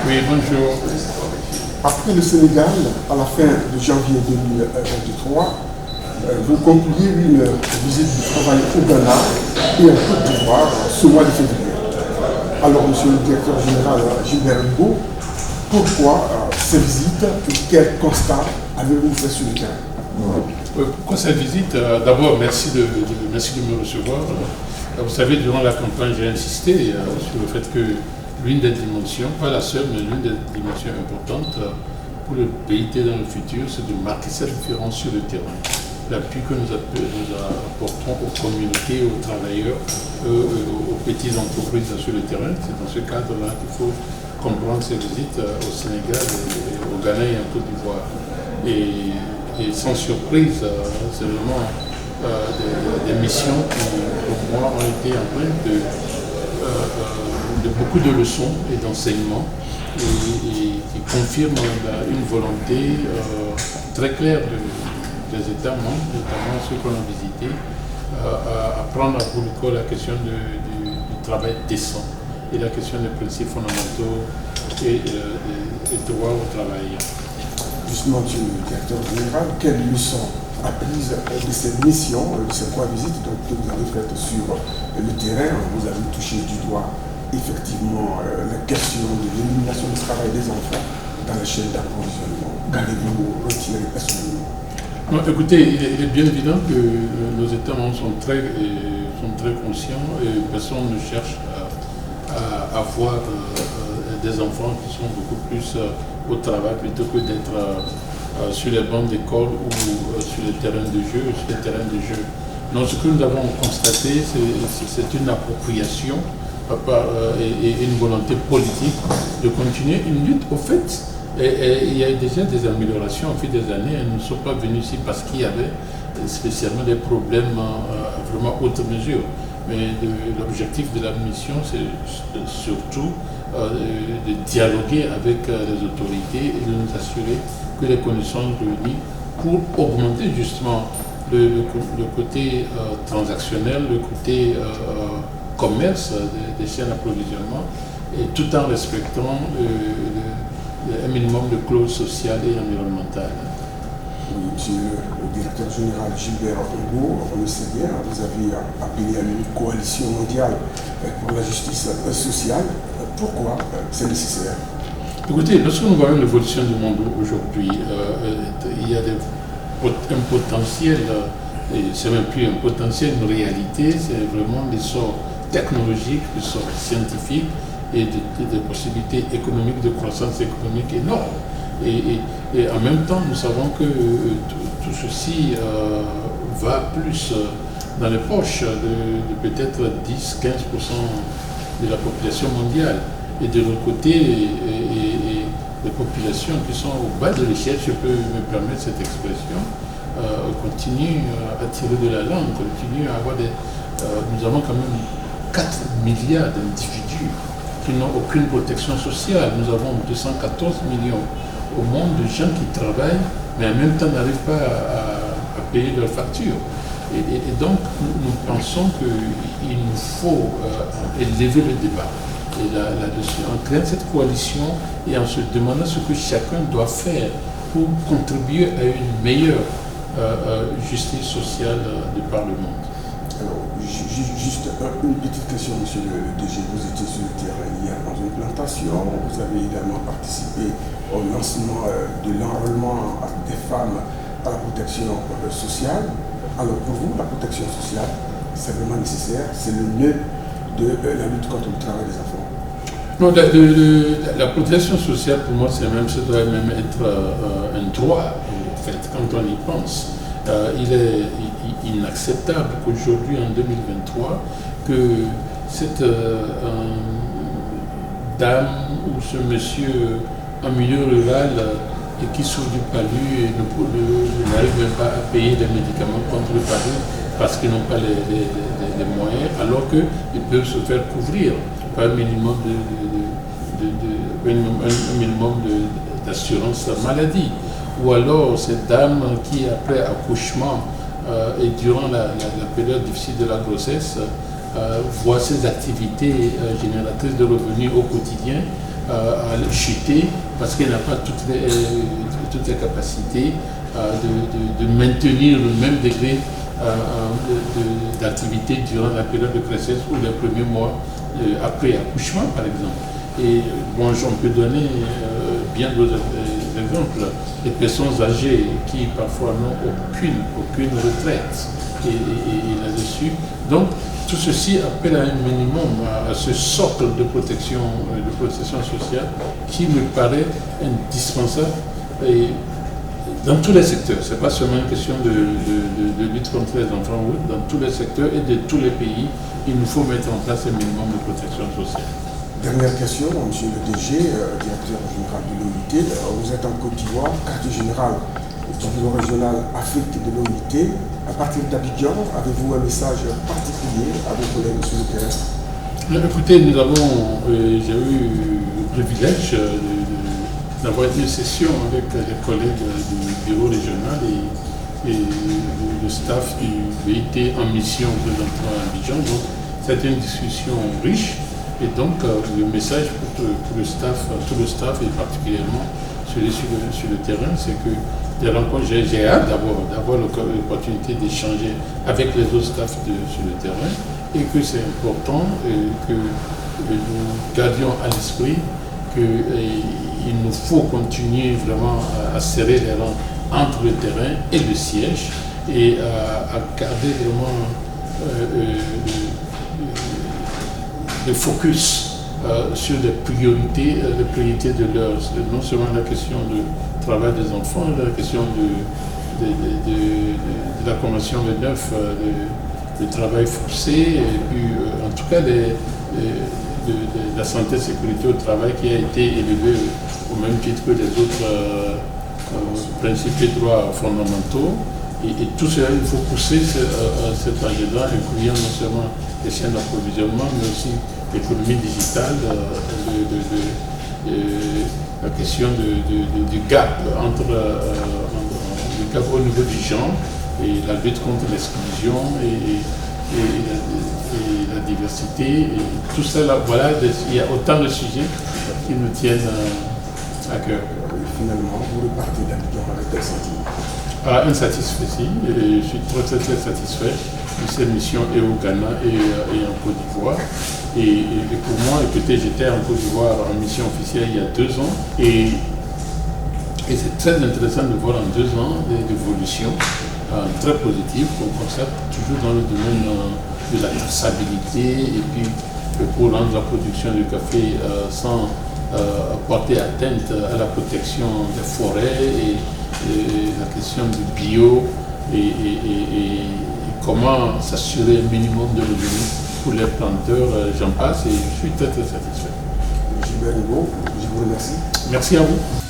Oui, bonjour. Après le Sénégal, à la fin de janvier 2023, vous concluez une visite du travail au Ghana et en Côte d'Ivoire ce mois de février. Alors, monsieur le directeur général Gilbert Hugo, pourquoi ces visites et quel constat avez-vous fait sur le terrain? Pourquoi cette visite? D'abord, merci de me recevoir. Vous savez, durant la campagne, j'ai insisté sur le fait que l'une des dimensions, pas la seule, mais l'une des dimensions importantes pour le PIT dans le futur, c'est de marquer sa différence sur le terrain. L'appui que nous apportons aux communautés, aux travailleurs, aux petites entreprises sur le terrain. C'est dans ce cadre-là qu'il faut comprendre ces visites au Sénégal, au Ghana et en Côte d'Ivoire. Et sans surprise, c'est vraiment des missions qui, pour moi, ont été empreintes de beaucoup de leçons et d'enseignements et qui confirment une volonté très claire des États membres, notamment ceux qu'on a visités, à prendre à bout le corps la question du travail décent et la question des principes fondamentaux et droits au travail. Justement, monsieur le directeur général, quelles leçons apprises de cette mission, de ces 3 visites que vous avez faites sur le terrain? Vous avez touché du doigt effectivement la question de l'élimination du travail des enfants dans la chaîne d'approvisionnement. Qu'allez-vous retirer personnellement? Non, écoutez, il est bien évident que nos États membres sont très conscients et personne ne cherche à avoir des enfants qui sont beaucoup plus au travail plutôt que d'être sur les bancs d'école ou sur les terrains de jeu. Donc ce que nous avons constaté, c'est une appropriation et une volonté politique de continuer une lutte. Au fait, il y a déjà des améliorations au fil des années. Elles ne sont pas venues ici parce qu'il y avait spécialement des problèmes vraiment outre mesure. Mais l'objectif de la mission, c'est surtout de dialoguer avec les autorités et de nous assurer que les connaissances réunies pour augmenter justement le côté transactionnel, le côté commerce des chaînes d'approvisionnement, et tout en respectant un minimum de clauses sociales et environnementales. Oui, monsieur le directeur général Gilbert Hugo, on le sait bien, vous avez appelé à une coalition mondiale pour la justice sociale. Pourquoi c'est nécessaire? Écoutez, lorsque nous voyons l'évolution du monde aujourd'hui, il y a un potentiel, et c'est même plus un potentiel, une réalité, c'est vraiment l'essor technologique, l'essor scientifique et des possibilités économiques, de croissance économique énormes. Et en même temps, nous savons que tout ceci va plus dans les poches de peut-être 10-15% de la population mondiale. Et de l'autre côté, les populations qui sont au bas de l'échelle, je peux me permettre cette expression, continuent à tirer de la langue, continuent à avoir nous avons quand même 4 milliards d'individus qui n'ont aucune protection sociale. Nous avons 214 millions au monde de gens qui travaillent, mais en même temps n'arrivent pas à payer leurs factures. Et donc, nous pensons qu'il nous faut élever le débat là-dessus, en créant cette coalition et en se demandant ce que chacun doit faire pour contribuer à une meilleure justice sociale de par le monde. Alors, juste une petite question, monsieur le DG. Vous étiez sur le terrain hier dans une plantation, vous avez également participé au lancement de l'enrôlement des femmes à la protection sociale. Alors, pour vous, la protection sociale, c'est vraiment nécessaire, c'est le nœud de la lutte contre le travail des enfants? Non, la protection sociale, pour moi, ça doit même être un droit, en fait, quand on y pense. Il est inacceptable qu'aujourd'hui, en 2023, que cette dame ou ce monsieur en milieu rural et qui souffre du palu et n'arrive même pas à payer des médicaments contre le palu parce qu'ils n'ont pas les moyens, alors qu'ils peuvent se faire couvrir par un minimum d'assurance maladie. Ou alors cette dame qui, après accouchement et durant la période difficile de la grossesse, voit ses activités génératrices de revenus au quotidien à chuter parce qu'elle n'a pas toutes les capacités de maintenir le même degré d'activité durant la période de grossesse ou les premiers mois après accouchement, par exemple. Et bon, on peut donner bien d'autres exemples. Les personnes âgées qui parfois n'ont aucune retraite et là-dessus. Donc, tout ceci appelle à un minimum, à ce socle de protection sociale qui me paraît indispensable et dans tous les secteurs. Ce n'est pas seulement une question de lutte contre les enfants, dans tous les secteurs et de tous les pays, il nous faut mettre en place un minimum de protection sociale. Dernière question, monsieur le DG, directeur général de l'OIT. Vous êtes en Côte d'Ivoire, quartier général du bureau régional Afrique de l'OIT. À partir d'Abidjan, avez-vous un message particulier à vos collègues sur le terrain? Écoutez, j'ai eu le privilège d'avoir été une session avec les collègues du bureau régional et le staff du BIT en mission présentement à Abidjan. Donc, c'était une discussion riche. Et donc, le message pour tout le staff et particulièrement celui sur le terrain, c'est que des rencontres, j'ai hâte d'avoir l'opportunité d'échanger avec les autres staffs sur le terrain et que c'est important que nous gardions à l'esprit qu'il nous faut continuer vraiment à serrer les rangs entre le terrain et le siège et à garder vraiment le focus sur les priorités de l'heure. Non seulement la question du travail des enfants, la question de la Convention 29, du travail forcé, et puis en tout cas de la santé et sécurité au travail qui a été élevée au même titre que les autres principes et droits fondamentaux. Et tout cela, il faut pousser cet agenda, incluant non seulement les chaînes d'approvisionnement, mais aussi l'économie digitale, la question du gap du gap au niveau du genre et la lutte contre l'exclusion et la diversité. Et tout ça, là, voilà, il y a autant de sujets qui nous tiennent à cœur. Finalement, vous repartez d'Abidjan avec quel sentiment? Insatisfait, je suis très satisfait de cette mission et au Ghana et en Côte d'Ivoire. Et pour moi, écoutez, j'étais en Côte d'Ivoire en mission officielle il y a 2 ans et c'est très intéressant de voir en 2 ans des évolutions très positives qu'on constate toujours dans le domaine de la traçabilité et puis pour rendre la production du café sans porter atteinte à la protection des forêts et la question du bio et comment s'assurer un minimum de revenus pour les planteurs, j'en passe et je suis très satisfait. Gilbert Ngo, je vous remercie. Merci à vous.